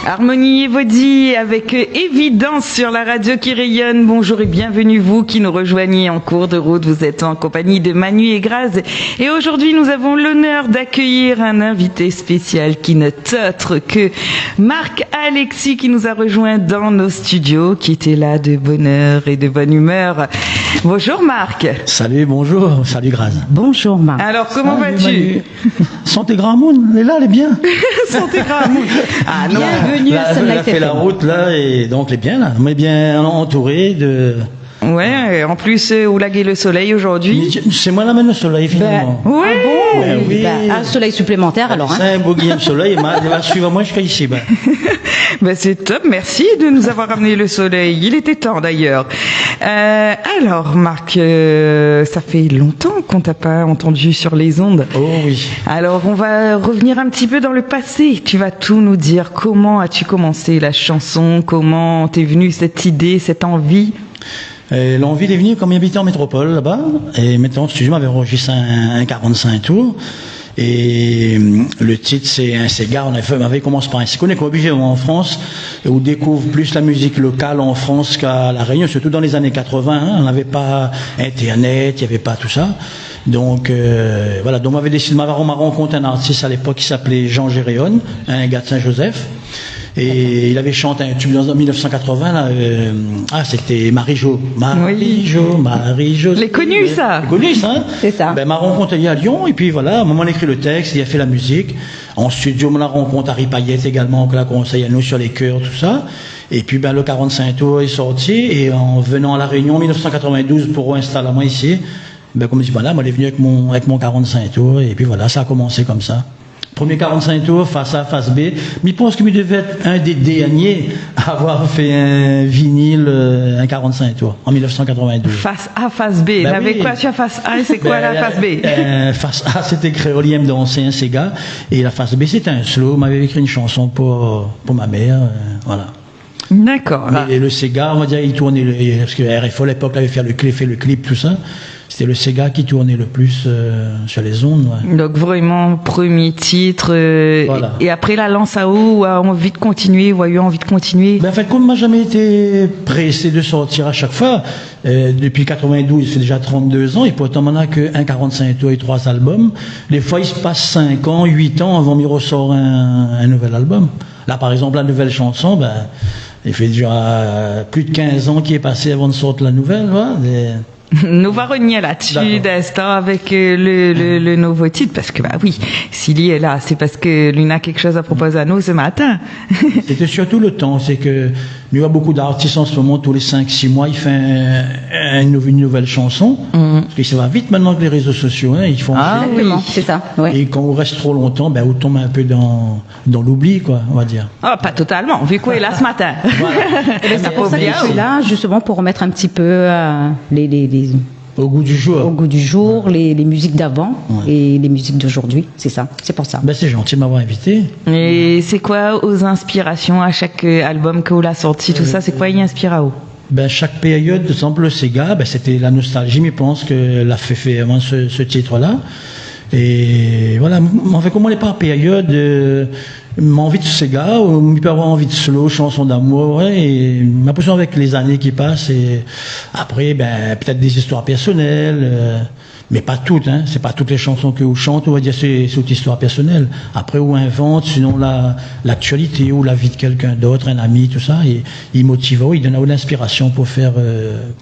Harmonie Evody avec Évidence sur la radio qui rayonne. Bonjour et bienvenue vous qui nous rejoignez en cours de route. Vous êtes en compagnie de Manu et Graz. Et aujourd'hui, nous avons l'honneur d'accueillir un invité spécial qui n'est autre que Marc Alexis qui nous a rejoint dans nos studios, qui était là de bonne heure et de bonne humeur. Bonjour Marc. Salut, bonjour. Salut Graz. Bonjour Marc. Alors comment vas-tu? Santé Gramoun, elle est là, elle est bien. Santé Gramoun. Ah non. Bienvenue à Elle a fait la route là et donc elle est bien là. On est bien entouré de... Ouais, en plus, où laguer le soleil aujourd'hui. C'est moi la main le soleil finalement. Oui. Ah bon, oui. Un soleil supplémentaire alors. C'est un beau Guillaume soleil, elle va suivre moi jusqu'à ici. C'est top, merci de nous avoir amené le soleil. Il était temps d'ailleurs. Alors Marc, ça fait longtemps qu'on t'a pas entendu sur les ondes. Oh oui. Alors on va revenir un petit peu dans le passé. Tu vas tout nous dire. Comment as-tu commencé la chanson? Comment t'es venue cette idée, cette envie? L'envie est venue comme j'habitais en métropole là-bas. Et maintenant, le studio m'avait enregistré un 45 tours. Et le titre, c'est un Sega. On avait commencé par un Sega. On est obligé en France, où on découvre plus la musique locale en France qu'à La Réunion, surtout dans les années 80. Hein, on n'avait pas Internet, il n'y avait pas tout ça. Donc voilà, donc on m'avait décidé, on m'a rencontré un artiste à l'époque qui s'appelait Jean Géréon, un gars de Saint-Joseph. Et il avait chanté un tube en 1980, là, c'était Marie-Jo. Marie-Jo. Je l'ai connu, ça. Connu, ça, hein? C'est ça. Ben, m'a rencontré à Lyon, et puis voilà, à un moment, on a écrit le texte, il a fait la musique. En studio, on a rencontré Harry Payette également, qui l'a conseillé à nous sur les chœurs, tout ça. Et puis, ben, le 45 tours est sorti, et en venant à La Réunion en 1992 pour installer moi ici, ben, comme je dis, voilà, moi, je est venu avec mon 45 tours, et puis voilà, ça a commencé comme ça. Premier 45 tours, face A, face B. Mais je pense que je devais être un des derniers à avoir fait un vinyle, un 45 tours, en 1992. Face A, face B. Ben Avec oui. quoi sur face A et c'est quoi la face B? Face A, c'était Créolième dansé, un Sega. Et la face B, c'était un slow. On m'avait écrit une chanson pour ma mère. Voilà. D'accord. Et le Sega, on va dire, il tournait, parce que RFO à l'époque avait fait le clip, tout ça. C'était le Sega qui tournait le plus sur les ondes. Ouais. Donc vraiment, premier titre. Voilà. Et après la lance à eau, a envie de continuer, ou a eu envie de continuer? Ben, en fait, comme moi, jamais été pressé de sortir à chaque fois, depuis 92, c'est déjà 32 ans, et pourtant, on n'a qu'un 45 tours et 3 albums. Des fois, il se passe 5 ans, 8 ans avant qu'il ressort un nouvel album. Là, par exemple, la nouvelle chanson, ben, il fait déjà plus de 15 ans qu'il est passé avant de sortir la nouvelle, ouais. Nous va revenir là-dessus d'instant avec le nouveau titre, parce que bah oui, s'il y est là, c'est parce que lui a quelque chose à proposer à nous ce matin. C'était surtout le temps, c'est que il y a beaucoup d'artistes en ce moment, tous les 5-6 mois, ils font une nouvelle chanson, parce que ça va vite maintenant avec les réseaux sociaux, hein, ils font. Ah oui, c'est ça. Ouais. Et quand on reste trop longtemps, ben on tombe un peu dans l'oubli, quoi, on va dire. Ah, pas totalement, vu qu'on est là ce matin. Voilà. C'est pour ça que je suis là, justement, pour remettre un petit peu Au goût du jour. Au goût du jour, les musiques d'avant et les musiques d'aujourd'hui, c'est ça, c'est pour ça. Ben c'est gentil de m'avoir invité. Et c'est quoi aux inspirations à chaque album que vous l'a sorti, tout ça, c'est quoi y inspire à vous? Ben chaque période, par exemple le Sega, ben c'était la nostalgie, mais je pense que l'a fait avant ce titre-là. Et voilà, en fait, comme on n'est pas en période, m'a envie de Sega, ou il peut avoir envie de slow, chanson d'amour, ouais, et ma l'impression avec les années qui passent, et après, ben, peut-être des histoires personnelles, mais pas toutes, hein, c'est pas toutes les chansons que vous chantez, on va dire, c'est toute histoire personnelle. Après, on invente, sinon l'actualité, ou la vie de quelqu'un d'autre, un ami, tout ça, et il motive, il donne l'inspiration pour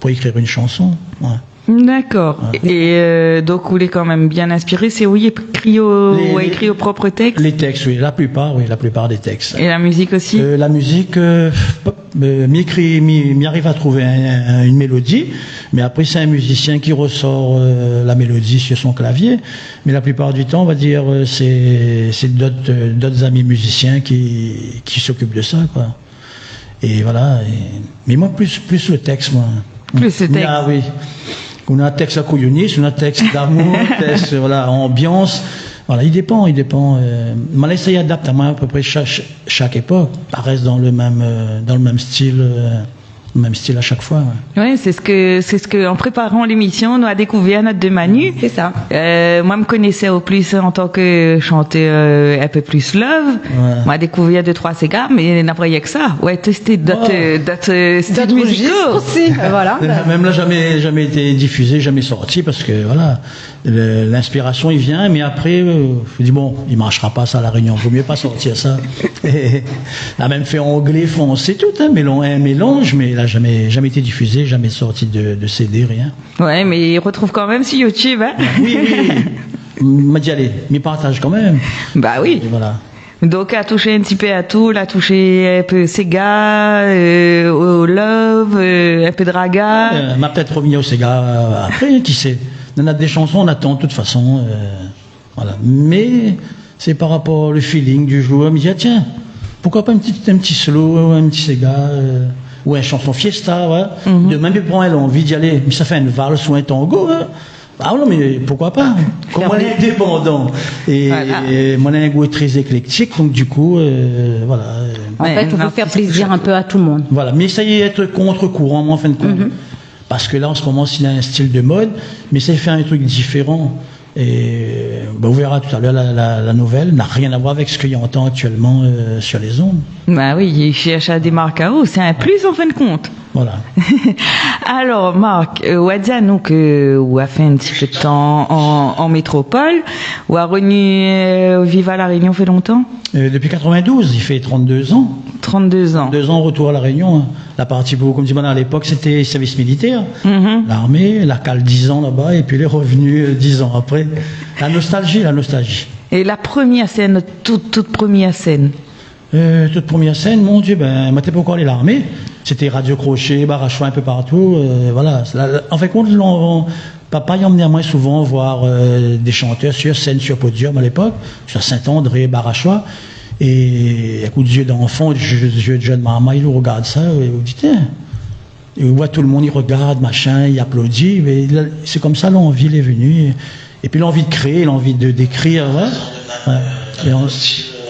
écrire une chanson, ouais. D'accord. Et donc, vous l'êtes quand même bien inspiré. C'est oui, écrit au propre texte. Les textes, oui, la plupart des textes. Et la musique aussi. La musique, m'y arrive à trouver une mélodie, mais après c'est un musicien qui ressort la mélodie sur son clavier. Mais la plupart du temps, on va dire, c'est d'autres amis musiciens qui s'occupent de ça, quoi. Et voilà. Mais moi, plus le texte, moi. Plus le texte. Ah oui. On a un texte à couillonnis, on a un texte d'amour, texte, voilà, ambiance. Voilà, il dépend. Mais là, ça y adapte à moi à peu près chaque époque. Ça reste dans le même style même style à chaque fois. Ouais, c'est ce que, en préparant l'émission, on a découvert notre de Manu. C'est ça. Moi, me connaissais au plus en tant que chanteur un peu plus love. Ouais. Moi, découvert 2-3 ségas, mais n'apprenait que ça. Ouais, tester d'autres styles musicaux. Aussi, voilà. Même là, jamais été diffusé, jamais sorti, parce que voilà, l'inspiration il vient, mais après, je dis bon, il marchera pas ça à la Réunion, vaut mieux pas sortir ça. Et, là, même fait anglais, français, tout, un mélange, mais là, jamais été diffusé, jamais sorti de CD, rien. Ouais, mais il retrouve quand même sur YouTube, hein. Oui. M'a dit allez, m'y partage quand même. Bah oui. Et voilà. Donc, a touché un petit peu à tout, a touché un peu Sega, au Love, un peu de Raga. M'a peut-être revenu au Sega après, qui sait. On a des chansons, on attend de toute façon. Voilà. Mais c'est par rapport au feeling du joueur. Me dit, tiens, pourquoi pas un petit slow, un petit Sega, ou une chanson fiesta, ouais. De même, il prend l'envie d'y aller. Mais ça fait une valse ou un tango, hein. Ah non, mais pourquoi pas? Comme on est indépendant. Et moi, j'ai un goût très éclectique, donc du coup, voilà. En fait, on veut faire plaisir un peu à tout le monde. Voilà, mais ça y est, être contre-courant, en fin de compte. Parce que là, en ce moment, il a un style de mode, mais ça fait un truc différent. Et on verra tout à l'heure, la nouvelle n'a rien à voir avec ce qu'il entend actuellement sur les ondes. Bah oui, il cherche à démarquer à haut, c'est un plus en fin de compte. Voilà. Alors, Marc, Wadia, donc, ou a fait un petit peu de temps en métropole, ou a revenu vivre à La Réunion fait longtemps? Depuis 92, il fait 32 ans. 32 ans. 2 ans retour à La Réunion. Hein. La partie, comme dit à l'époque, c'était service militaire. L'armée, la cale 10 ans là-bas, et puis les revenus 10 ans après. La nostalgie. Et la première scène, toute première scène? Toute première scène, mon Dieu, moi, t'es pas encore allé à l'armée. C'était radio crochet, barre à choix un peu partout, voilà. En fait, papa y emmenait moi souvent voir des chanteurs sur scène, sur podium à l'époque, sur Saint-André, barre à choix. Et à coup de yeux d'enfant, yeux de jeune maman, il regarde ça, et vous dites, tiens, il voit tout le monde, il regarde, machin, il applaudit, mais c'est comme ça l'envie est venue. Et puis l'envie de créer, l'envie de d'écrire,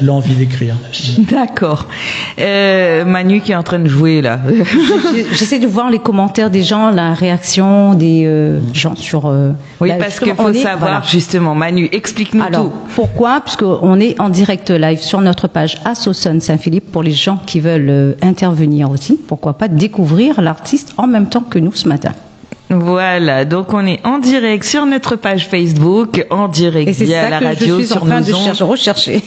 l'envie d'écrire. D'accord. Manu qui est en train de jouer là. J'essaie de voir les commentaires des gens, la réaction des gens sur. Oui, parce qu'il faut savoir justement, Manu, explique-nous tout. Pourquoi? Parce qu'on est en direct live sur notre page à Saint-Philippe pour les gens qui veulent intervenir aussi. Pourquoi pas découvrir l'artiste en même temps que nous ce matin. Voilà, donc on est en direct sur notre page Facebook, en direct via la radio sur nos ondes. Et c'est ça que je suis en train de rechercher.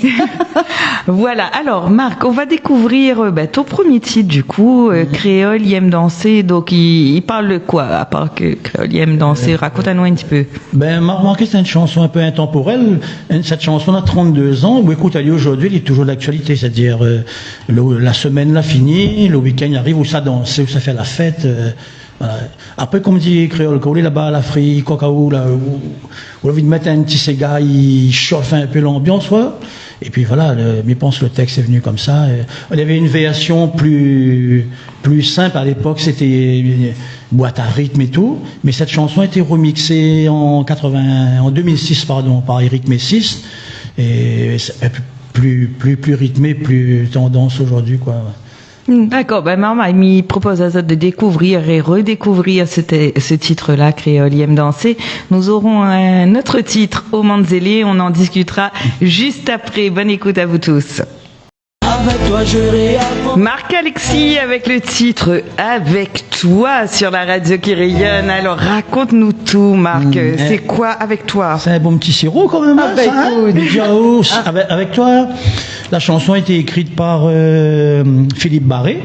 Voilà, alors Marc, on va découvrir ton premier titre du coup, Créole, il aime danser, donc il parle de quoi, à part que Créole, il aime danser, raconte-nous un petit peu. Marc, c'est une chanson un peu intemporelle, cette chanson a 32 ans, ou écoute, elle est aujourd'hui, elle est toujours d'actualité, c'est-à-dire la semaine l'a finie, le week-end arrive où ça danse, où ça fait la fête. Voilà. Après, comme dit Créole, quand on est là-bas à l'Afrique, Cocaou, là, où on a envie de mettre un petit Sega, il chauffe un peu l'ambiance, ouais. Et puis voilà, je pense que le texte est venu comme ça. Il y avait une version plus simple à l'époque, c'était une boîte à rythme et tout. Mais cette chanson a été remixée en 2006, par Eric Messis. Et c'est plus rythmé, plus tendance aujourd'hui, quoi. D'accord, maman, il me propose à ça de découvrir et redécouvrir ce titre-là, Créole, il aime danser. Nous aurons un autre titre au Manzélé, on en discutera juste après. Bonne écoute à vous tous. Avec toi, Marc Alexis avec le titre Avec toi sur la radio qui rayonne. Alors raconte-nous tout, Marc. C'est quoi Avec toi? C'est un bon petit sirop quand même. Avec toi. La chanson a été écrite par Philippe Barré.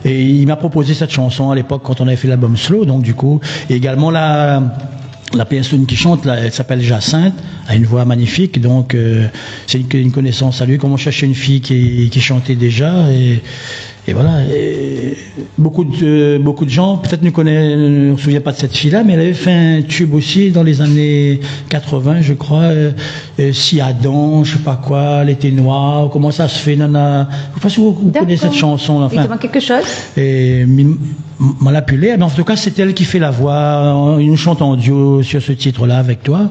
Et il m'a proposé cette chanson à l'époque quand on avait fait l'album Slow. Donc du coup, et également la personne qui chante, là, elle s'appelle Jacinthe, a une voix magnifique, donc c'est une connaissance à lui. Comme on cherchait une fille qui chantait déjà, et voilà. Et beaucoup de gens peut-être ne se souviennent pas de cette fille-là, mais elle avait fait un tube aussi dans les années 80, je crois. Si Adam, je sais pas quoi, elle était noire. Comment ça se fait, Nana? Je sais pas si vous connaissez cette chanson. Enfin, il quelque chose. Et on l'a appelé, mais en tout cas, c'est elle qui fait la voix. Ils nous chantent en duo sur ce titre-là avec toi.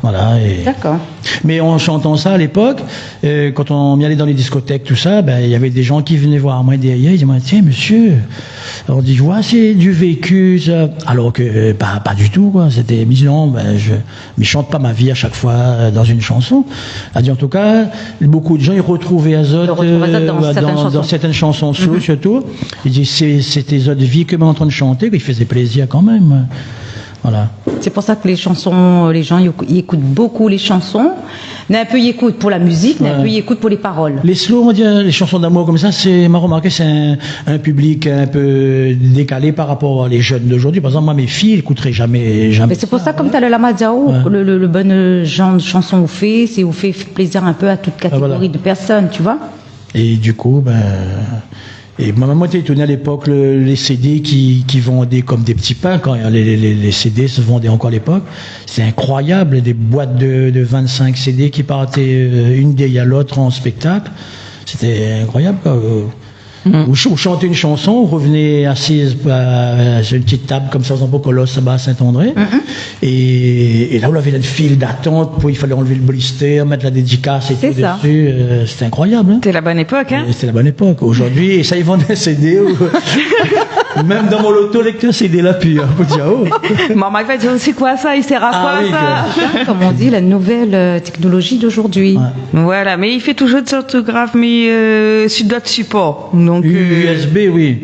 Voilà. D'accord. Mais en chantant ça à l'époque, quand on y allait dans les discothèques, tout ça, il y avait des gens qui venaient voir moi derrière, ils disaient, tiens monsieur, on dit, c'est du vécu, ça. Alors que pas du tout, quoi. C'était, non, je chante pas ma vie à chaque fois dans une chanson. En tout cas, beaucoup de gens, ils retrouvaient Azote dans certaines chansons surtout. Ils disaient, c'était Azote vie que m'est en train de chanter, qu'il faisait plaisir quand même. Voilà. C'est pour ça que les chansons, les gens ils écoutent beaucoup les chansons. D'un peu ils écoutent pour la musique, d'un peu ils écoutent pour les paroles. Les slow, on va dire, les chansons d'amour comme ça, m'a remarqué, c'est un public un peu décalé par rapport aux jeunes d'aujourd'hui. Par exemple, moi, mes filles n'écouteraient jamais. Mais c'est pour ça, comme tu as le Lamadiao, le bon genre de chanson vous fait, c'est vous fait plaisir un peu à toute catégorie de personnes, tu vois. Et du coup, et ma maman était étonnée à l'époque, les CD qui vendaient comme des petits pains, quand les CD se vendaient encore à l'époque. C'est incroyable, des boîtes de 25 CD qui partaient une derrière l'autre en spectacle. C'était incroyable, quoi. Vous chantez une chanson, vous revenez assise sur une petite table comme ça, dans un colosse à Saint-André. Et là, vous avez une file d'attente, il fallait enlever le blister, mettre la dédicace et tout dessus. C'était incroyable. C'était la bonne époque, hein? C'était la bonne époque. Aujourd'hui, ça, ils vendent un CD. Même dans mon auto-lecteur CD là, puis on peut dire, Maman va dire, c'est quoi ça? Il sert à quoi ça? Comme on dit, la nouvelle technologie d'aujourd'hui. Voilà, mais il fait toujours de orthographe, mais sur d'autres supports. Donc, USB, oui.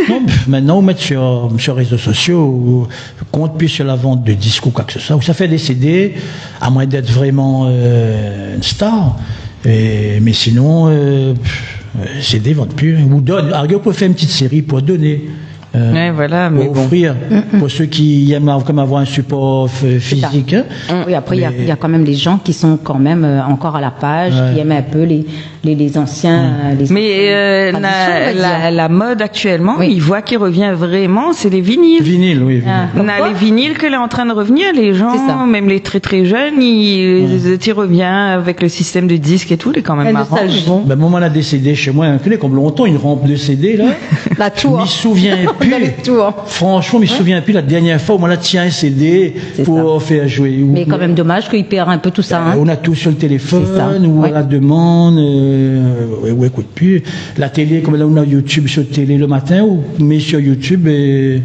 Non, maintenant, on met sur les réseaux sociaux, on compte plus sur la vente de disques ou quoi que ce soit. Où ça fait des CD, à moins d'être vraiment une star. Mais sinon, CD ne vendent plus. Ou donne. Alors, on peut faire une petite série pour donner. Voilà, mais pour offrir pour ceux qui aiment comme avoir un support physique. Oui, après il y a quand même les gens qui sont quand même encore à la page, qui aiment un peu les anciens. Mais la mode actuellement, ils voient qu'il revient vraiment, c'est les vinyles. Vinyles, oui. On a les vinyles qu'elle est en train de revenir. Les gens, même les très très jeunes, ils reviennent avec le système de disques et tout, il est quand même marrant. Moi, on a des CD chez moi, comme longtemps, une rampe de CD là. La tour. Je m'y souviens plus. Franchement, je me souviens plus la dernière fois où on a tiré un CD pour faire jouer. Mais quand même dommage qu'il perd un peu tout ça. On a tout sur le téléphone, ou à la demande, ou écoute plus. La télé, comme là on a YouTube sur télé le matin, ou met sur YouTube et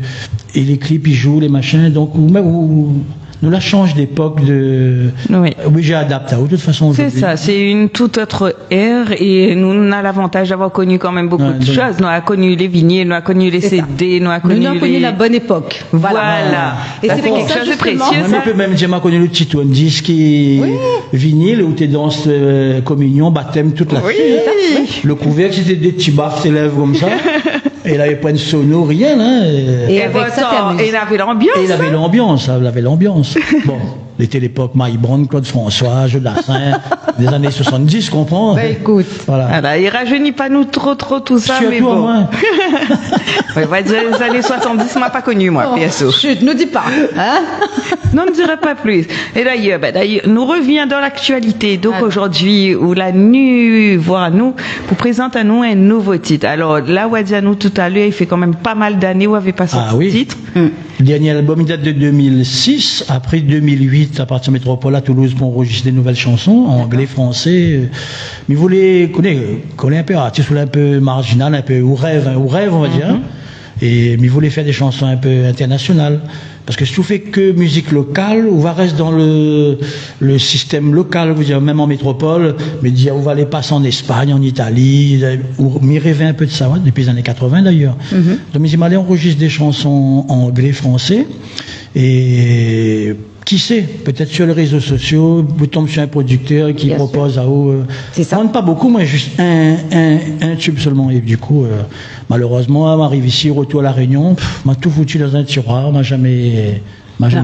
les clips ils jouent, les machins, donc nous la change d'époque j'ai adapté. De toute façon, c'est ça, c'est une toute autre ère et nous on a l'avantage d'avoir connu quand même beaucoup de choses. Nous avons connu les vinyles, nous avons connu les CD, nous avons connu la bonne époque. Voilà. Et c'est quelque chose de précieux. On peut même, j'ai connu le petit disque vinyle où tu es dans communion, baptême, toute la Le couvercle, c'était des petits baffes, tes lèvres comme ça. Et il n'avait pas de sono, rien. Et avec ça, il avait l'ambiance. Et il avait l'ambiance. Bon, les télépoques, Maï Brand, Claude François, Jodassin, des années 70, comprends? Écoute. Voilà, il rajeunit pas nous trop tout ça, mais bon. Moi. Les années 70, m'a pas connu, moi, PSO. Chut, ne dis pas. Non, ne dirait pas plus. Et d'ailleurs, nous revient dans l'actualité. Donc aujourd'hui, où la NU, nous présente à nous un nouveau titre. Alors là, Wadianou, tout à l'heure, il fait quand même pas mal d'années où avait pas sorti titre. Le dernier album, il date de 2006. Après 2008, à partir de Métropole à Toulouse, pour enregistrer des nouvelles chansons, en anglais, français. Mais vous voulez connaître un peu artiste, un peu marginal, un peu ou rêve, on va dire. Mais il voulait faire des chansons un peu internationales. Parce que si vous faites que musique locale, on va rester dans le système local, vous dire, même en métropole, mais dire, on va aller passer en Espagne, en Italie, ou m'y rêver un peu de ça, depuis les années 80 d'ailleurs. Donc, il m'allait enregistrer des chansons en anglais, français, et qui sait, peut-être sur les réseaux sociaux, vous tombez sur un producteur qui propose à vous. C'est ça. Pas beaucoup, moi, juste un tube seulement. Et du coup, malheureusement, m'arrive ici, retour à La Réunion, m'a tout foutu dans un tiroir, m'a jamais.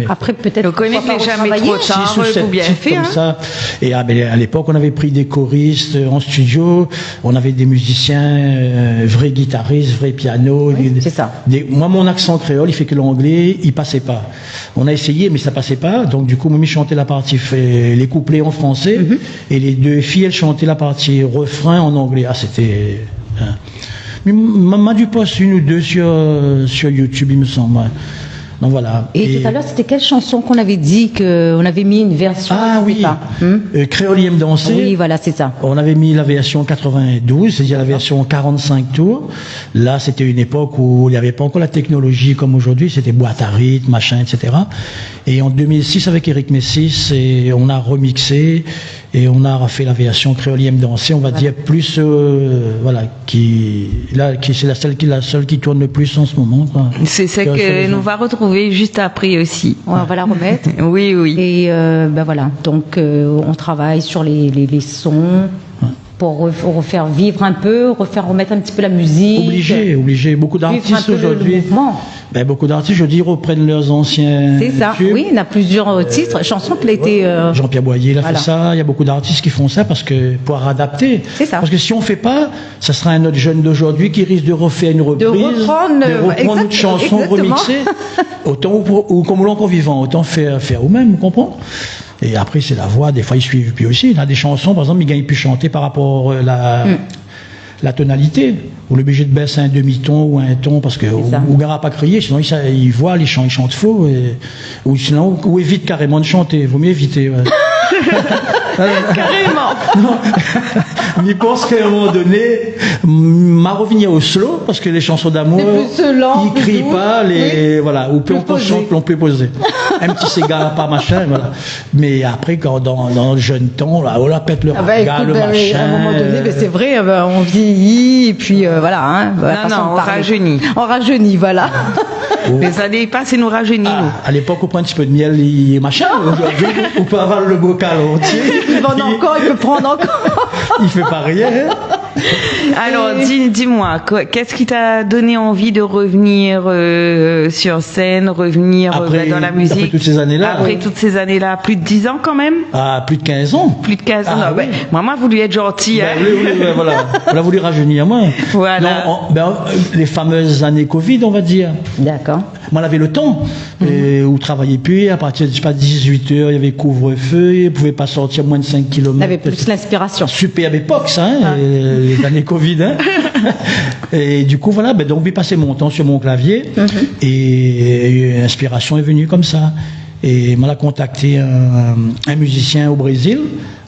Après, peut-être. On connaît jamais trop tard, ou bien fait. Comme ça. Et à l'époque, on avait pris des choristes en studio, on avait des musiciens, vrais guitaristes, vrais pianos. C'est ça. Moi, mon accent créole, il fait que l'anglais, il passait pas. On a essayé, mais ça passait pas. Donc, du coup, Mimi chantait la partie, les couplets en français, et les deux filles, elles chantaient la partie refrain en anglais. C'était. Mais m'a dû poster une ou deux sur YouTube, il me semble. Donc voilà. Et tout à l'heure, c'était quelle chanson qu'on avait dit qu'on avait mis une version? Ah oui, Créolier me danser. Oui, voilà, c'est ça. On avait mis la version 92, c'est-à-dire la version 45 tours. Là, c'était une époque où il n'y avait pas encore la technologie comme aujourd'hui, c'était boîte à rythme, machin, etc. Et en 2006, avec Eric Messis, et on a remixé et on a fait la version Créolier me danser, on va dire plus, voilà, c'est la seule qui tourne le plus en ce moment, quoi. C'est celle que nous va retrouver juste après aussi. Ouais, on va la remettre. Oui, oui. Et ben voilà, donc on travaille sur les sons pour refaire vivre un peu, remettre un petit peu la musique. Obligé. Beaucoup d'artistes aujourd'hui. Beaucoup d'artistes aujourd'hui reprennent leurs anciens. C'est ça. tubes. Oui, il y a plusieurs titres, chansons qui ont été. Jean-Pierre Boyer, il a fait ça. Il y a beaucoup d'artistes qui font ça pour adapter. C'est ça. Parce que si on fait pas, ça sera un autre jeune d'aujourd'hui qui risque de refaire une reprise, de reprendre une chanson remixée. Autant ou comme l'encore vivant, autant faire vous-même, vous comprenez? Et après, c'est la voix, des fois, ils suivent. Puis aussi, il a des chansons, par exemple, il gagne plus chanter par rapport à la tonalité. On est obligé de baisser un demi-ton ou un ton, parce que ou gars n'a pas crié, sinon il voit, il chante faux, ou sinon, ou évite carrément de chanter. Vaut mieux éviter. Ouais. Carrément. Non. Mais je pense qu'à un moment donné, m'a revenir au slow, parce que les chansons d'amour, ils crient pas, voilà, ou on chante, on peut poser. Un petit cigare, pas machin, voilà. Mais après, quand dans le jeune temps, là, on la pète le regard, le machin. À un moment donné, c'est vrai, on vieillit, et puis voilà. Hein, on rajeunit. On rajeunit, voilà. Les années passent et nous rajeunit. À l'époque, on prend un petit peu de miel et machin. Aujourd'hui, on peut avoir le bocal entier. Il peut prendre encore. Il fait pas rien. Alors, dis-moi, qu'est-ce qui t'a donné envie de revenir sur scène, revenir dans la musique? Après toutes ces années-là. Après toutes ces années-là, plus de 10 ans quand même? Plus de 15 ans. Plus de 15 ans. Oui. Moi, j'ai voulu être gentil. Oui, voilà. On a voulu rajeunir moi. Voilà. Les fameuses années Covid, on va dire. D'accord. Moi, on avait le temps où travailler plus. À partir de 18h, il y avait couvre-feu, il ne pouvait pas sortir moins de 5 km. On avait plus l'inspiration. Superbe époque, ça, les années Covid. Et du coup, voilà, donc j'ai passé mon temps sur mon clavier et l'inspiration est venue comme ça. Et on a contacté un musicien au Brésil.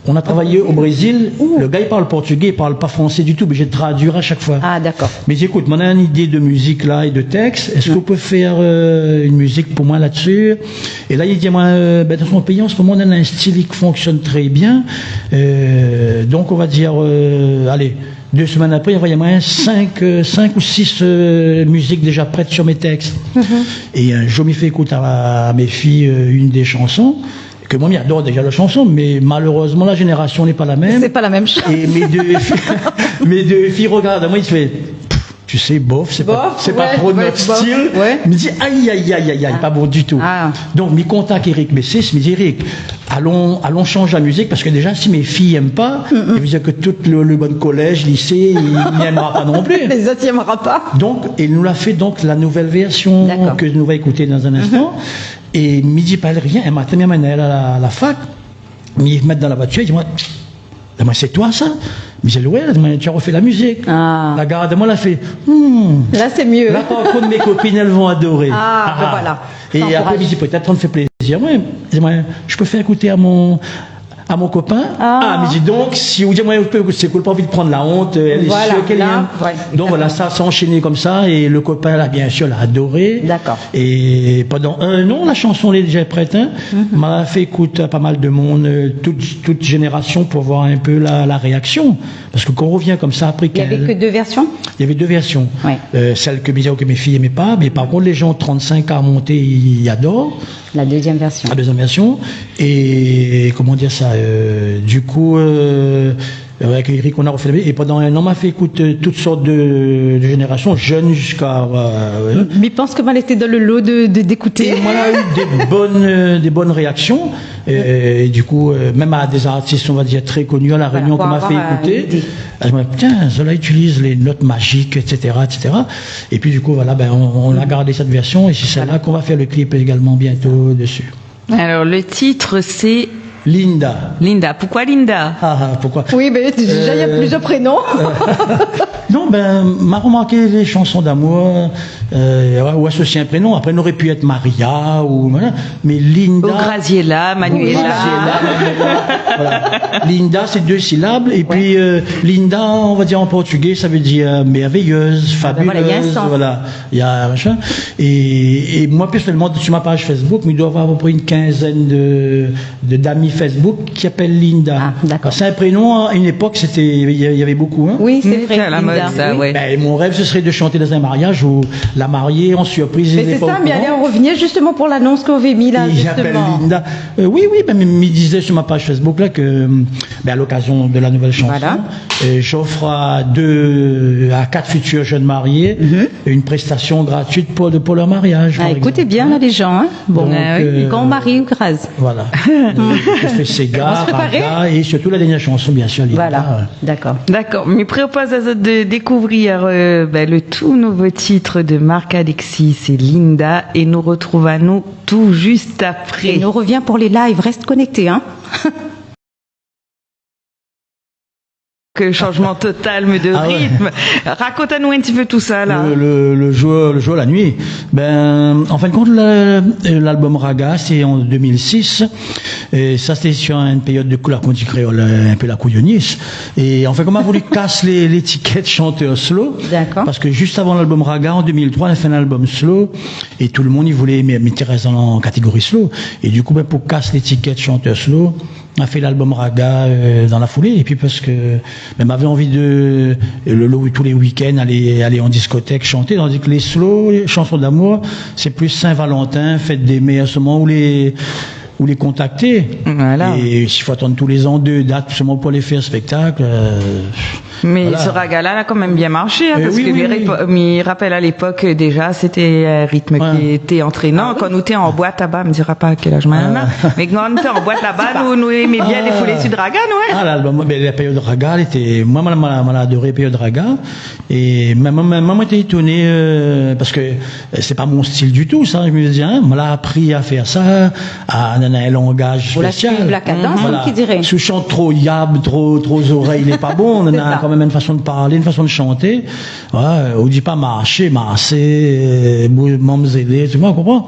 On a travaillé au Brésil. Le gars, il parle portugais, il parle pas français du tout, mais j'ai traduire à chaque fois. Ah, d'accord. Mais écoute, on a une idée de musique là et de texte. Est-ce qu'on peut faire une musique pour moi là-dessus? Et là, il dit, moi, dans son pays, en ce moment, on a un style qui fonctionne très bien. Donc, on va dire, allez, 2 semaines après, il y a moins 5 ou 6 musiques déjà prêtes sur mes textes. Et je m'y fais écouter à mes filles une des chansons. Que moi, j'adore déjà la chanson, mais malheureusement, la génération n'est pas la même. C'est pas la même chose. Et mes deux filles regardent moi, ils se font, tu sais, bof, c'est pas trop notre style. Ouais. Il me dit, aïe, pas bon du tout. Ah. Donc, mes contacts Eric Messis, me dit, Eric, allons changer la musique, parce que déjà, si mes filles n'aiment pas, ça veut dire que tout le bon collège, lycée, il n'aimera pas non plus. Les autres n'aimera pas. Donc, il nous l'a fait donc la nouvelle version que nous va écouter dans un instant. Et il me dit pas rien, elle m'a tellement mené à la fac, il me met dans la voiture, il dit, moi, c'est toi ça? Mais j'ai dit, ouais, tu as refait la musique. Ah. La garde, moi, elle a fait, Là, c'est mieux. là, par contre, mes copines, elles vont adorer. Voilà. Et après, il me dit, peut-être, on te fait plaisir. Ouais, je peux faire écouter à mon copain. Mais dis donc, si vous dites, moi, c'est cool, pas envie de prendre la honte, elle est sûre qu'elle aime. Donc voilà, ça s'est enchaîné comme ça, et le copain, là, bien sûr, l'a adoré. D'accord. Et pendant 1 an, la chanson est déjà prête, m'a fait écouter à pas mal de monde, toute génération, pour voir un peu la réaction. Parce que quand on revient comme ça, après Il y avait que 2 versions? Il y avait 2 versions. Ouais. Celle que mes filles n'aimaient pas, mais par contre, les gens 35 à remonter, ils adorent. La deuxième version. La deuxième version. Et comment dire ça, du coup, avec Eric, on a refait et pendant 1 an, on m'a fait écouter toutes sortes de générations, jeunes jusqu'à... Mais je pense que mal était dans le lot d'écouter. Et moi, on a eu des bonnes réactions. Et du coup, même à des artistes, on va dire, très connus à La Réunion, qu'on m'a fait écouter. Je me dis, tiens, cela utilise les notes magiques, etc., etc. Et puis, du coup, voilà, on a gardé cette version, et c'est celle-là qu'on va faire le clip également bientôt dessus. Alors, le titre, c'est... Linda. Pourquoi Linda? Pourquoi? Oui, mais déjà, il y a plusieurs prénoms. Non, m'a remarqué les chansons d'amour, ou associé un prénom. Après, on aurait pu être Maria, ou, voilà. Mais Linda. Ou Graziella, Manuela. Voilà. Linda, c'est 2 syllabes. Et puis, Linda, on va dire en portugais, ça veut dire merveilleuse, fabuleuse. Voilà, il y a un sens. Voilà. Il y a machin. Et moi, personnellement, sur ma page Facebook, il doit y avoir à peu près une quinzaine d'amis Facebook qui appellent Linda. Ah, d'accord. C'est un prénom, à une époque, il y avait beaucoup, hein. Oui, c'est vrai. À la mode, ça, oui. ouais. Ben, mon rêve, ce serait de chanter dans un mariage où la mariée, en surprise, Mais n'est c'est pas ça, au mais courant. allez, on revenait justement pour l'annonce qu'on avait mis là, Et j'appelle justement. Linda. Oui, ben, il disait sur ma page Facebook là que, à l'occasion de la nouvelle chanson, Voilà. j'offre à 4 futurs jeunes mariés une prestation gratuite pour leur mariage. Ah, par écoutez exemple. bien là les gens. Hein. Bon, Donc, quand on marie ou grâce. Voilà. Je fais Sega, On se préparait. Raga, et surtout la dernière chanson, bien sûr, Linda. Voilà, d'accord. D'accord, mais propose à de découvrir le tout nouveau titre de Marc Alexis, c'est Linda, et nous retrouvons tout juste après. Et nous revient pour les lives, reste connecté, hein. Que changement total mais de Ah ouais. rythme. Raconte-nous un petit peu tout ça là. Le jour, la nuit. En fin de compte, l'album Raga, c'est en 2006. Et ça, c'était sur une période de la Conti créole, un peu la couillonnice. Et en fait, comme on a voulu casser l'étiquette chanteur slow. D'accord. Parce que juste avant l'album Raga, en 2003, on a fait un album slow. Et tout le monde, il voulait mettre en catégorie slow. Et du coup, pour casser l'étiquette chanteur slow, on a fait l'album Raga dans la foulée. Et puis parce que m'avait envie de tous les week-ends aller en discothèque chanter, tandis que les slow, les chansons d'amour, c'est plus Saint-Valentin, fête des mères, seulement où les contacter. Voilà. Et s'il faut attendre tous les ans 2 dates seulement pour les faire spectacle. Mais voilà. ce raga-là a quand même bien marché, hein, parce oui, que oui. me rappelle à l'époque déjà, c'était un rythme qui était entraînant. Quand nous étions en boîte là-bas, me dira pas à quel âge maintenant, mais quand nous étions en boîte là-bas, nous aimions bien défouler sur Raga, nous. Ah, l'album, la période Raga, elle était, moi, m'a adoré la période Raga. Et maman était étonné, parce que c'est pas mon style du tout, ça. Je me disais, on m'a appris à faire ça, à un langage Vous la spécial. suivez la cadence, qui dirait. Si je chante trop yab, trop oreilles, il n'est pas bon. On a ça. quand même une façon de parler, une façon de chanter. Ouais, on dit pas marcher, mamzeler, tu vois, on comprend?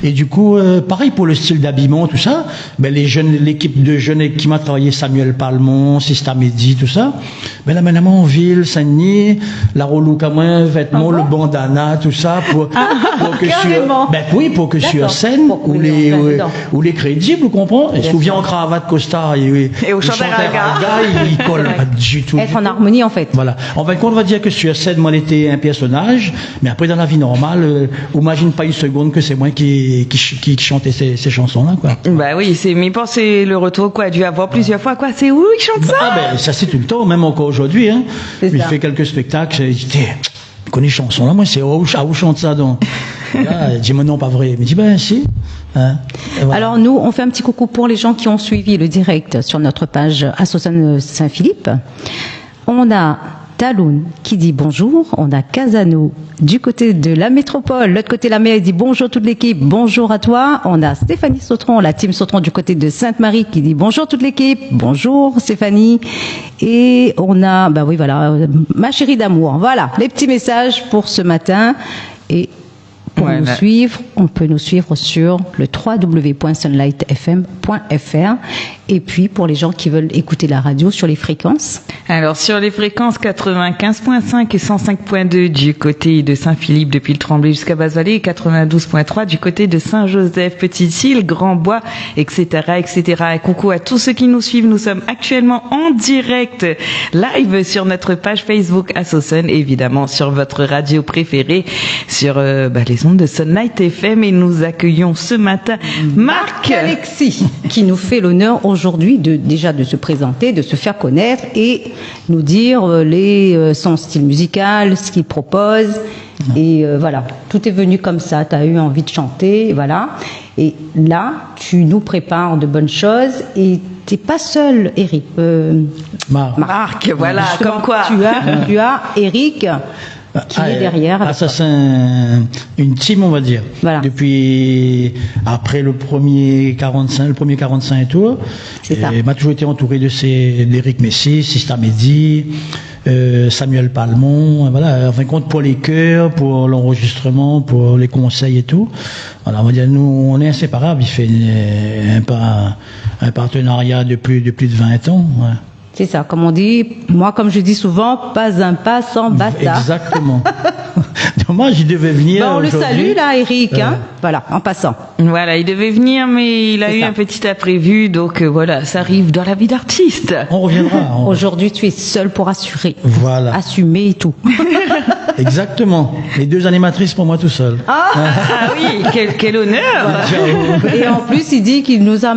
Et du coup, pareil pour le style d'habillement, tout ça. L'équipe de jeunes qui m'a travaillé, Samuel Palmon, Sista Mehdi, tout ça. Là, maintenant, en ville, Saint-Denis, la relouque à moi, vêtements, le bandana, tout ça, pour que carrément. pour que sur scène, Pour couler en plein dedans. où les crédibles, vous comprenez? Et si vous venez en cravate, costard, et au chanteur Raga. il colle pas du tout. Être en harmonie, en fait. Voilà. En fin de compte, on va dire que sur scène, moi, j'étais un personnage, mais après, dans la vie normale, imagine pas une seconde que c'est moi qui chantais ces chansons-là, quoi. Bah oui, mais c'est le retour, quoi, dû avoir plusieurs fois, quoi, c'est où il chante ça? Ça, c'est tout le temps, même encore aujourd'hui, hein. C'est Il ça. fait quelques spectacles, je dis, tu connais chanson là, moi, c'est où chante ça, donc? Là, il dit, mais non, pas vrai. Il me dit, si. Hein. Voilà. Alors nous, on fait un petit coucou pour les gens qui ont suivi le direct sur notre page Association Saint-Philippe. On a Taloun qui dit bonjour, on a Casano du côté de la métropole, l'autre côté de la mer, il dit bonjour toute l'équipe, bonjour à toi. On a Stéphanie Sautron, la team Sautron du côté de Sainte-Marie qui dit bonjour toute l'équipe, bonjour Stéphanie. Et on a, ma chérie d'amour. Voilà, les petits messages pour ce matin. Et pour nous suivre, on peut nous suivre sur le www.sunlightfm.fr. Et puis, pour les gens qui veulent écouter la radio sur les fréquences. Alors, sur les fréquences 95.5 et 105.2 du côté de Saint-Philippe depuis le Tremblay jusqu'à Basse-Vallée et 92.3 du côté de Saint-Joseph, Petite-Île, Grand-Bois, etc., etc. Et coucou à tous ceux qui nous suivent. Nous sommes actuellement en direct, live sur notre page Facebook Association, évidemment sur votre radio préférée, sur les ondes de Sunlight FM. Et nous accueillons ce matin Marc Alexis, qui nous fait l'honneur aujourd'hui déjà de se présenter, de se faire connaître et nous dire son style musical, ce qu'il propose. Et voilà, tout est venu comme ça. Tu as eu envie de chanter, voilà. Et là, tu nous prépares de bonnes choses et t'es pas seul, Eric. Marc, voilà, justement, comme quoi. Tu as Eric qui est derrière. Ça c'est une team, on va dire. Voilà. Depuis après le premier 45 tours, C'est ça. m'a toujours été entouré d'Eric Messi, Sista Mehdi, Samuel Palmon, voilà, en fin de compte pour les chœurs, pour l'enregistrement, pour les conseils et tout. Voilà, on va dire, nous, on est inséparables. Il fait un partenariat de plus de 20 ans. Ouais. C'est ça, comme on dit, moi, comme je dis souvent, pas un pas sans bâtard. Exactement. Dommage, il devait venir. On le salue, là, Eric, hein. Voilà, en passant. Voilà, il devait venir, mais il a eu un petit imprévu, donc voilà, ça arrive dans la vie d'artiste. On reviendra. Aujourd'hui, tu es seul pour assurer. Voilà. Assumer et tout. Exactement. Les 2 animatrices pour moi tout seul. Ah oui, quel honneur. Et en plus, il dit qu'il nous a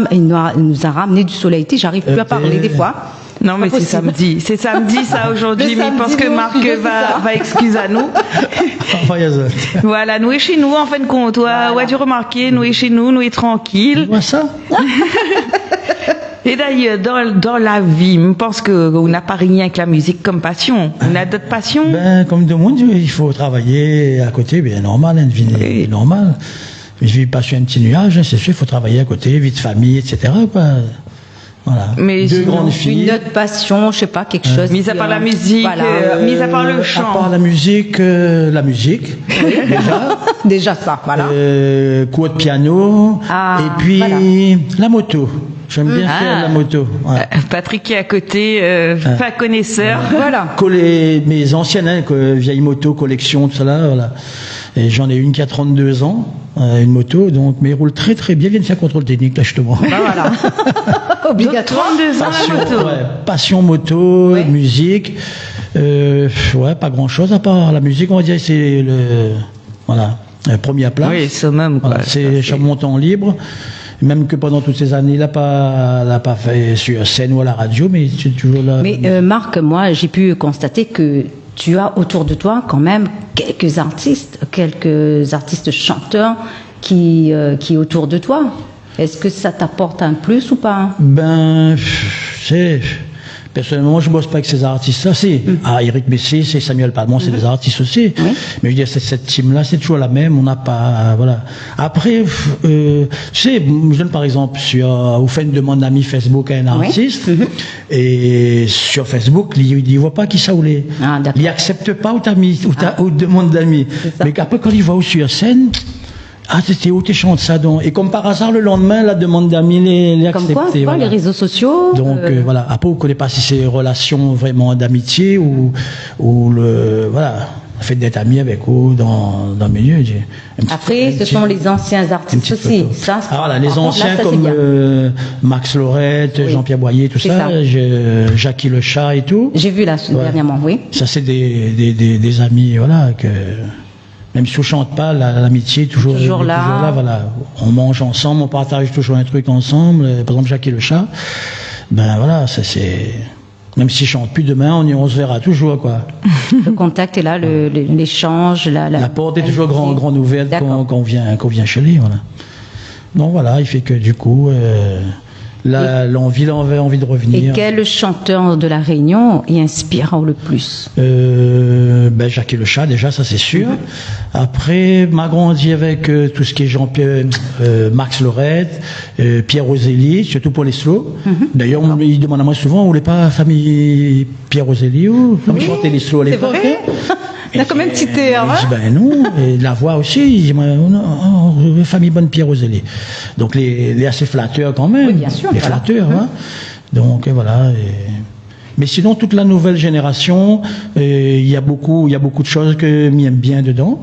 ramené du soleil. J'arrive plus à parler des fois. Non, mais c'est samedi ça aujourd'hui, mais je pense que Marc va excuser à nous. Voilà, nous est chez nous en fin de compte. Voilà. Ouais, tu remarqué, nous est chez nous est tranquille. Tu vois ça? Et d'ailleurs, dans la vie, je pense qu'on n'a pas rien que la musique comme passion. On a d'autres passions. Ben, comme tout le monde, il faut travailler à côté, bien normal, une vie normale. Je vis pas sur un petit nuage, c'est sûr, il faut travailler à côté, vie de famille, etc., quoi. Voilà. Mais 2 grandes filles. Une autre passion, je sais pas, quelque chose. Mis à part la musique, voilà. Mis à part le chant. À part la musique, déjà. Déjà ça, voilà. Cours de piano. Et puis, voilà. La moto. J'aime bien faire la moto. Ouais. Patrick qui est à côté, pas connaisseur. Voilà. Mes anciennes, vieilles motos, collection, tout ça là, voilà. Et j'en ai une qui a 32 ans, une moto, donc, mais elle roule très très bien, vient de faire contrôle technique, là, justement. Ben voilà. Obligatoire. 32 ans la moto. Ouais, passion moto, musique, ouais, pas grand chose à part la musique, on va dire, c'est le premier plat. Oui, summum, quoi. Voilà, c'est mon temps libre. Même que pendant toutes ces années, il n'a pas fait sur scène ou à la radio, mais c'est toujours là. Mais Marc, moi, j'ai pu constater que tu as autour de toi quand même quelques artistes chanteurs qui autour de toi. Est-ce que ça t'apporte un plus ou pas? Ben, personnellement, je bosse pas avec ces artistes-là. Eric Bessé, c'est Samuel Palmon, c'est des artistes aussi. Oui. Mais je veux dire, cette team-là, c'est toujours la même. On n'a pas, voilà. Après, tu sais, je donne par exemple vous faites une demande d'amis Facebook à un artiste, et sur Facebook, il voit pas qui ça ou les. Il accepte pas ou demande d'amis. Mais qu'après, quand il voit sur scène, c'était où tu chantes ça donc? Et comme par hasard, le lendemain, la demande d'amis les acceptée. Comme quoi, les réseaux sociaux. Donc voilà. Après, vous ne connaissez pas si c'est relation vraiment d'amitié ou le fait d'être ami avec eux dans le milieu. Après, ce sont les anciens artistes aussi. Ça, voilà, les anciens comme Max Lorette, Jean-Pierre Boyer, tout ça. Jackie Le Chat et tout. J'ai vu là dernièrement, oui. Ça, c'est des amis, voilà, que. Même si on chante pas, l'amitié est toujours là, voilà. On mange ensemble, on partage toujours un truc ensemble. Par exemple, Jackie Le Chat, ben voilà, ça c'est. Même si je chante plus demain, on se verra toujours, quoi. Le contact est là, l'échange, la porte est toujours grande ouverte quand on vient chez lui, voilà. Donc voilà, il fait que du coup. L'envie de revenir. Et quel chanteur de la Réunion y inspire le plus? Jackie Le Chat, déjà, ça c'est sûr. Après, m'a grandi avec tout ce qui est Jean-Pierre, Max Lorette, Pierre Roselli, surtout pour les slows. D'ailleurs, il demande à moi souvent, on voulait pas famille Pierre Roselli ou chanter les slows à l'époque. Il a quand même cité, hein? Je dis, ben non, et la voix aussi, il dit, famille bonne Pierre Roselli. Donc, les assez flatteurs quand même. Oui, bien sûr. Les flatteurs, hein. Donc, voilà. Mais sinon, toute la nouvelle génération, il y a beaucoup de choses que m'aime bien dedans.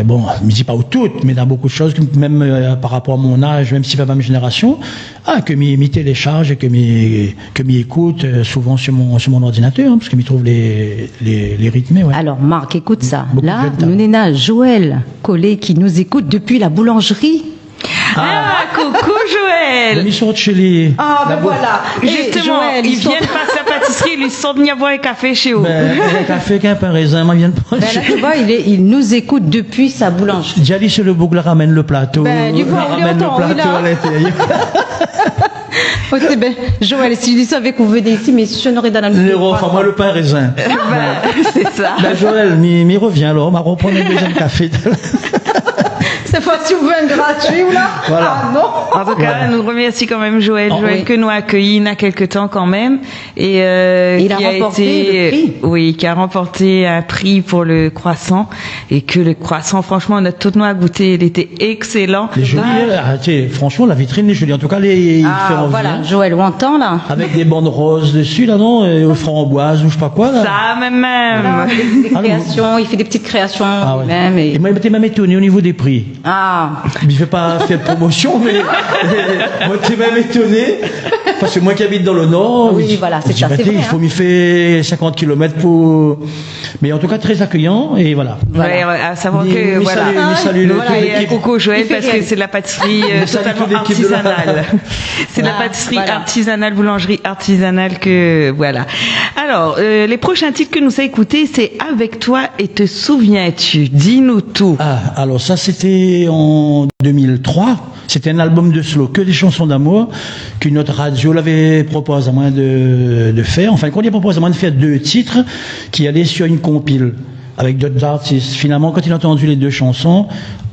Bon, je ne dis pas toutes, mais il y a beaucoup de choses, même par rapport à mon âge, même si c'est pas la même génération, que m'y télécharge et que m'y écoute souvent sur mon ordinateur, hein, parce que m'y trouve les rythmes. Ouais. Alors, Marc, écoute ça. Là, nous avons Joël Collet qui nous écoute depuis la boulangerie. Coucou Joël. Ils sortent chez les. Voilà. Justement, Joël, ils viennent passer à la pâtisserie, ils sont venus boire un café chez vous. Un café qu'un pain raisin, moi, vient de prendre. Là, tu vois, il nous écoute depuis sa boulangerie. Jali sur le boucle ramène le plateau. Ramène le plateau à l'intérieur. Joël, si je savais que vous venez ici, mais je n'aurais dans la moi, le pain raisin. C'est ça. Joël, m'y revient alors, on va reprendre le deuxième café. C'est pas souvent gratuit ou là? Voilà. Ah non. En tout cas, nous remercie quand même Joël, Oh, Joël oui. que nous a accueilli il y a quelques temps quand même, et Il a qui remporté le prix. oui, qui a remporté un prix pour le croissant, et que le croissant, franchement, on a tout nous à goûter, il était excellent. Les jolis, franchement, la vitrine est jolie. En tout cas, il fait Ah, envie. voilà, hein. Joël, on entend là. Avec des bandes roses dessus, là, non? Aux framboises ou je sais pas quoi, là. Ça même. Ah, des Ah, créations, il fait des petites créations Ah, ouais. lui-même. Et moi, il m'était même étonné au niveau des prix. Ah, Je vais pas faire de promotion, mais moi, j'étais même étonné. Parce que moi qui habite dans le Nord, Oui, voilà, c'est ça, c'est il vrai, faut hein. m'y faire 50 km pour... Mais en tout cas, très accueillant, et voilà. Ouais, à savoir Mais- que mais voilà. salut, mais salut, Voilà, toute et l'équipe. coucou Joël Il fait parce que rien. c'est de la pâtisserie Mais salut totalement toute l'équipe de la- artisanale. C'est de la Ah, pâtisserie voilà. artisanale, boulangerie artisanale que voilà. Alors, les prochains titres que nous avons écoutés, c'est Avec toi et te souviens-tu? Dis-nous tout. Ah, alors ça, c'était en 2003. C'était un album de slow, que des chansons d'amour, qu'une autre radio l'avait proposé à moi de faire. Enfin, qu'on lui propose à moi de faire 2 titres qui allaient sur une compile avec d'autres artistes. Finalement, quand il a entendu les 2 chansons,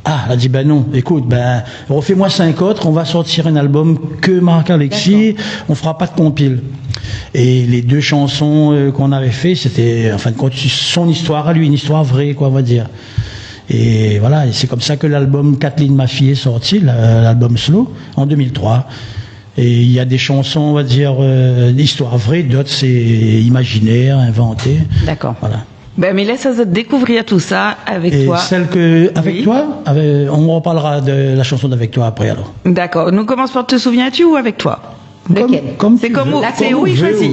il a dit, ben non, écoute, ben, refais-moi 5 autres, on va sortir un album que Marc-Alexis, on fera pas de compile. Et les 2 chansons qu'on avait fait, c'était, en fin de compte, son histoire à lui, une histoire vraie, quoi, on va dire. Et voilà, et c'est comme ça que l'album Kathleen, ma fille, est sorti, l'album Slow, en 2003. Et il y a des chansons, on va dire, d'histoire vraie, d'autres c'est imaginaire, inventé. d'accord. Voilà. Ben, mais laisse à découvrir tout ça avec Et toi. celle que, avec Oui. toi, on reparlera de la chanson d'Avec toi après alors. D'accord. Nous commençons par te souviens-tu ou avec toi? Lequel? Comme C'est tu comme veux. où- c'est où il tu veux, choisit.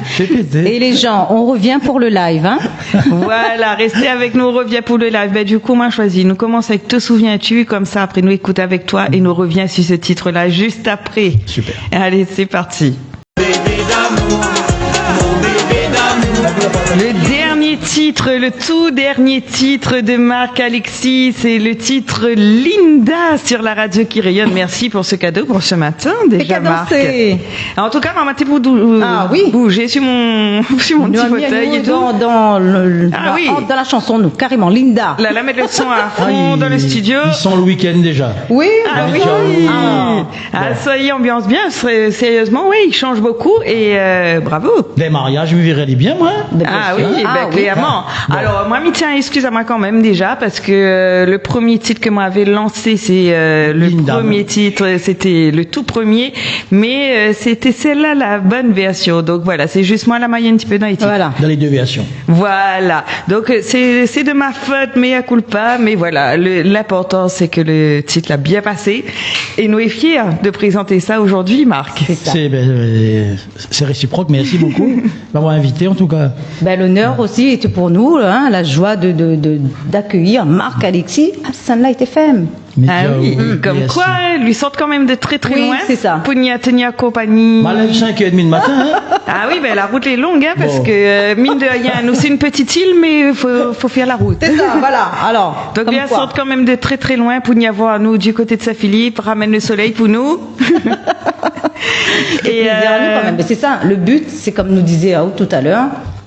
fais péter. Et les gens, on revient pour le live, hein? Voilà, restez avec nous, on revient pour le live. Ben, du coup, moi, choisi. Nous commençons avec Te souviens-tu, comme ça, après, nous écoute avec toi et nous revient sur ce titre-là juste après. Super. Allez, c'est parti. Le dernier titre, le tout dernier titre de Marc-Alexis, c'est le titre Linda sur la radio qui rayonne. Merci pour ce cadeau pour ce matin déjà, Marc. cadencé. En tout cas, maman, t'es pour Ah oui. bouger sur mon Nous petit a mis fauteuil et nous tout. dans oui. dans la chanson, nous, carrément, Linda. Là, mettre le son à fond dans le studio. Ils sont le week-end déjà. Oui, Ah bah oui, ça y est, ambiance bien. Sérieusement, oui, il change beaucoup et bravo. Des mariages, vous verrez bien, moi. Ah oui, ben, clairement. Bon. Alors moi, m'y tiens, excuse-moi quand même déjà parce que le premier titre que moi avait lancé, c'est le Linda. premier titre, c'était le tout premier, mais c'était celle-là la bonne version. Donc voilà, c'est juste moi la moyenne un petit peu dans les titres. Voilà. Dans les 2 versions. Voilà. Donc c'est de ma faute, mea culpa, mais voilà, l'important c'est que le titre l'a bien passé et nous est fiers de présenter ça aujourd'hui, Marc. C'est ça. C'est réciproque, merci beaucoup de m'avoir invité en tout cas. Ben, l'honneur aussi était pour nous, hein, la joie d'accueillir Marc-Alexis à Sunlight FM. Mais Ah déjà, oui, comme merci. quoi, lui sortent quand même de très très Oui, loin. c'est ça. Pour n'y tenir compagnie. Moi, lève 5h30 du matin, hein. Ah oui, ben la route est longue, hein, parce Bon. que mine de rien, nous c'est une petite île, mais faut faire la route. C'est ça, voilà. Alors, Donc comme bien quoi. sortent quand même de très très loin pour n'y avoir nous du côté de Saint-Philippe, ramène le soleil pour nous. Et plaisir à nous quand même. Mais c'est ça, le but, c'est comme nous disait Raoult tout à l'heure,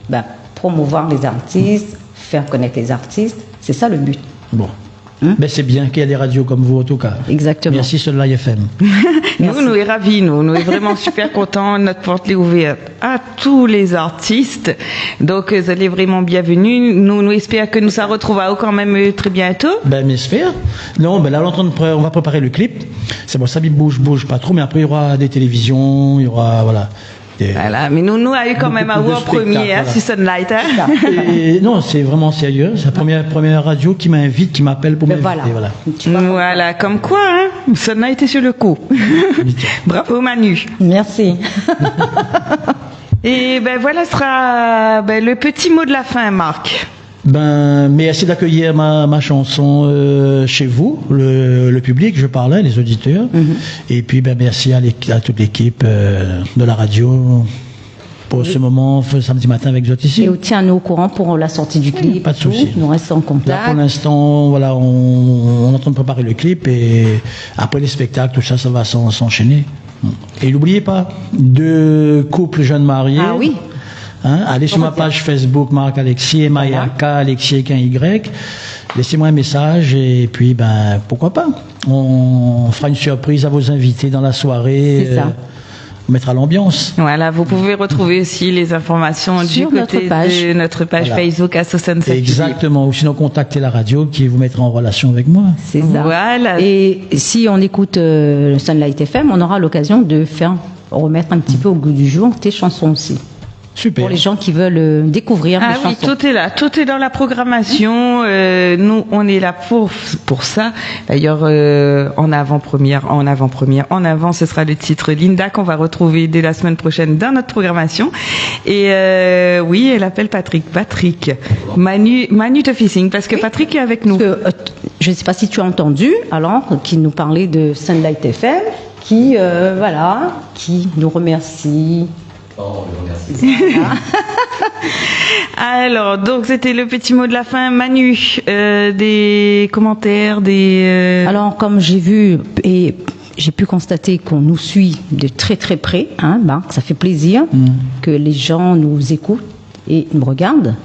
ben, promouvoir les artistes, faire connaître les artistes, c'est ça le but. Bon. Ben, c'est bien qu'il y ait des radios comme vous en tout cas. Exactement. Merci Sunlight FM. Nous sommes ravis, nous sommes vraiment super contents. Notre porte est ouverte à tous les artistes. Donc, vous allez vraiment bienvenus. Nous espérons que nous ça retrouvera quand même très bientôt. Ben, j'espère. Non, ben là, on va préparer le clip. C'est bon, ça bouge pas trop, mais après, il y aura des télévisions, il y aura, voilà. Voilà, mais nous a eu quand même à Beaucoup vous en de spectacles, premier, hein, voilà. si Sunlight. Hein. Et non, c'est vraiment sérieux. C'est la première radio qui m'invite, qui m'appelle pour Ben m'inviter. voilà. Voilà. Tu vois. Voilà, comme quoi, hein, Sunlight est sur le coup. Bravo Manu. Merci. Et ben voilà sera le petit mot de la fin, Marc. Ben, merci d'accueillir ma chanson chez vous, le public, je parlais, les auditeurs. Et puis, ben, merci à toute l'équipe de la radio pour ce moment samedi matin avec Zotici. Et tiens-nous au courant pour la sortie du clip. Pas de et tout. souci. Nous restons en Là, contact. pour l'instant, voilà, on est en train de préparer le clip et après les spectacles, tout ça, ça va s'enchaîner. Et n'oubliez pas, 2 couples jeunes mariés. Ah oui. Hein, allez sur ma page Facebook Marc-Alexis, Mayaka, Alexis avec un Y. laissez-moi un message et puis pourquoi pas. On fera une surprise à vos invités dans la soirée. C'est ça. On mettra l'ambiance. Voilà, vous pouvez retrouver aussi les informations du côté de notre page Facebook Association Saint-Philippe. Exactement, ou sinon contactez la radio qui vous mettra en relation avec moi. C'est ça. Voilà. Et si on écoute Sunlight FM, on aura l'occasion de remettre un petit peu au goût du jour tes chansons aussi. Super. Pour les gens qui veulent découvrir les chansons. Tout est là, tout est dans la programmation. Nous, on est là pour ça. D'ailleurs, en avant, ce sera le titre Linda qu'on va retrouver dès la semaine prochaine dans notre programmation. Et oui, elle appelle Patrick. Manu te fait signe parce que Patrick est avec nous. Je ne sais pas si tu as entendu, alors, qui nous parlait de Sunlight FM, qui nous remercie. Voilà. Alors, donc c'était le petit mot de la fin. Manu, des commentaires, Alors, comme j'ai vu et j'ai pu constater qu'on nous suit de très très près, ça fait plaisir que les gens nous écoutent et nous regardent.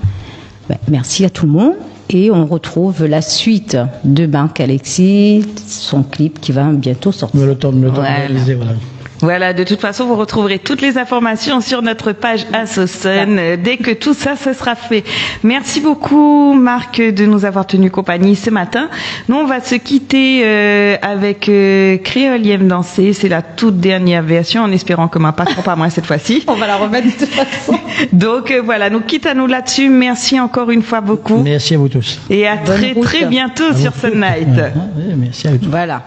Merci à tout le monde. Et on retrouve la suite de Alexis, son clip qui va bientôt sortir. Le temps de réaliser, voilà. Voilà, de toute façon, vous retrouverez toutes les informations sur notre page Assocen dès que tout ça, ce sera fait. Merci beaucoup, Marc, de nous avoir tenu compagnie ce matin. Nous, on va se quitter avec Créolième Danser. C'est la toute dernière version, en espérant que ma patron pas moins cette fois-ci. On va la remettre de toute façon. Donc voilà, nous quitte à nous là-dessus. Merci encore une fois beaucoup. Merci à vous tous. Et à très bientôt sur Sun Night. Merci à vous tous. Voilà.